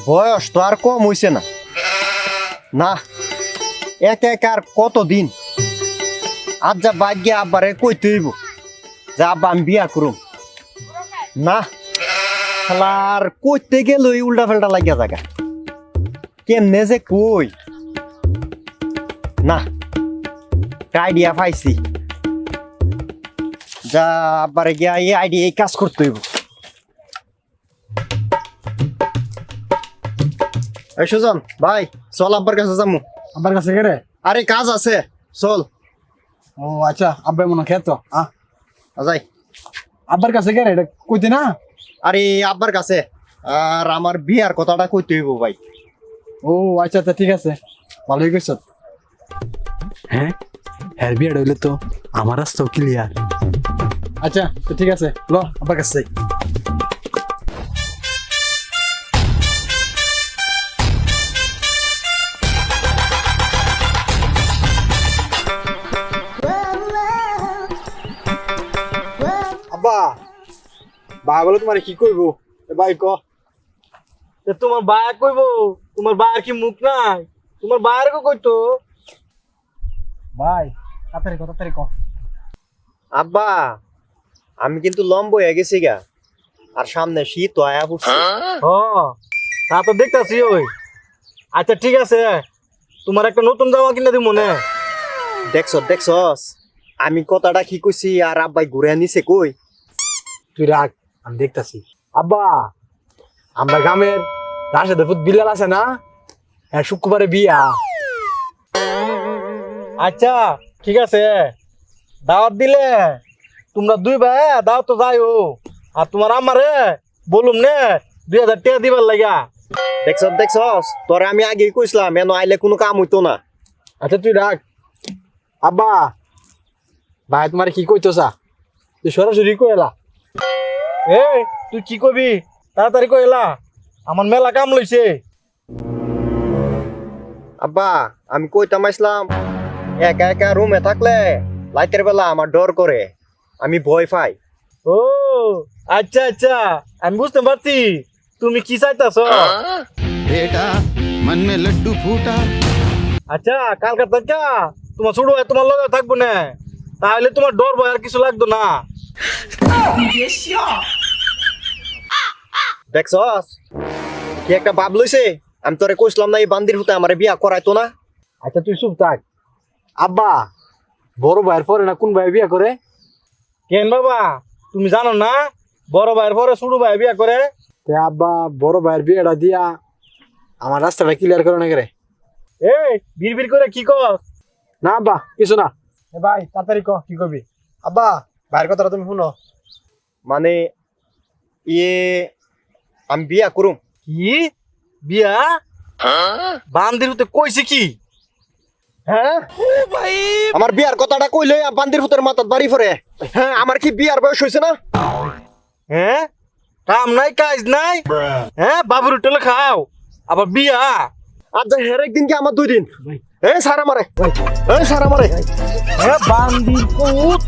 বয়স তো আর কম হইছে না না এক এক আর কতদিন আজ যা ভাগ্যে আব্বারে কইতে হইব যে আব্বা আমি বিয়া করুম না খেলার কইতে গেলই উল্টা ফেল্টা লাগিয়া জায়গা কেমনে যে কই না আইডিয়া পাইছি যা আব্বারে গিয়া এই আইডিয়া এই কাজ করতে হইব। এই সুজন ভাই চল আব্বার কাছে যামু। আব্বার কাছে কে রে? আরে কাজ আছে চল। ও আচ্ছা, আব্বা মনে খেতো যাই। আব্বার কাছে কে রে? এটা কইতে না? আরে আব্বার কাছে আর আমার বিয়ার কথাটা কইতে হইব ভাই। ও আচ্ছা আচ্ছা ঠিক আছে, ভালোই কইছ। হ্যাঁ হ্যাঁ বিয়েটা হইলে তো আমার রাস্তাও ক্লিয়ার। আচ্ছা তো ঠিক আছে, ল আব্বার কাছে যাই। আব্বা ভাই বলে তোমার কি কইব? ভাই ক। তোমার বায়া কইব? তোমার বায়ার কি মুখ নাই? তোমার বায়ার কো কইতো? ভাই তাড়াতাড়ি ক, তাড়াতাড়ি ক। আব্বা আমি কিন্তু লম্ব হয়ে গেছি গা, আর সামনে শীত আয়া পড়ছে। হ তা তো দেখতাছি ওই। আচ্ছা ঠিক আছে, তোমার একটা নতুন জামা কিনে দিব মনে। দেখছস আমি কথাটা কি কইছি আর আব্বাই ঘুরে নিছে কই। তুই রাখ, আমি দেখতাছি। আব্বা আমরা গ্রামের রাশেদের ফুট বিলাল আছে না, হ্যাঁ শুক্রবারে বিয়া। আচ্ছা ঠিক আছে, দাওয়াত দিলে তোমরা দুই ভাই দাওয়াত তো যাইও, আর তোমার আমারে বলুম নে 2000 টাকা দিবার লাগা। দেখছস তোরে আমি আগে কইছিলাম এনো আইলে কোনো কাম হইতো না। আচ্ছা তুই রাখ। আব্বা ভাই তোমার কি কইতোসা? তুই সরাসরি কইলা। এই তুই কি কবি তাড়াতাড়ি কইলা, আমার মেলা কাম লইছে। আব্বা আমি কইতাম আসলাম একা একা রুমে থাকলে লাইটের বেলা আমার ডর করে, আমি ভয় পাই। ও আচ্ছা আচ্ছা, আমি বুঝতে পারছি তুমি কি চাইতাছ। बेटा मन में लड्डू फूटा। আচ্ছা কালকে থেকে তোমার ছোট ভাই তোমার লগে থাকবো না, তাহলে তোমার ডর ভয় আর কিছু লাগতো না। দেখছস কি একটা ভাব লইছে। আমি তোরে কইছিলাম না এই বান্দির হতে আমার বিয়া করাইতো না। আচ্ছা তুই চুপ থাক। আব্বা বড় ভাইয়ের পরে না কোন ভাই বিয়া করে? কেন বাবা তুমি জানো না বড় ভাইয়ের পরে ছোট ভাই বিয়া করে? তে আব্বা বড় ভাইয়ের বিয়েটা দিয়া আমার রাস্তাটা ক্লিয়ার করে না করে। এই বিড়বিড় করে কি কর? না আব্বা কিছু না। এ ভাই তাড়াতাড়ি ক, কি কবি? আব্বা ভাইয়ের কথাটা তুমি শুনো। মানে ইয়ে আমি বিয়া করুম। কি বিয়া? বান্দির হতে কইছে কি? হ্যাঁ আমার বিয়ার কথাটা কইলে বান্দির ভূতের মাথাত বাড়ি পড়ে। হ্যাঁ আমার কি বিয়ার বয়স হয়েছে না? হ্যাঁ কাম নাই কাজ নাই, হ্যাঁ বাবুর হোটেলে খাও আবার বিয়া? আজ হের একদিন কি আমার 2 দিন। এই সারা মারে, এই সারা মারে। হ্যাঁ বান্দির পুত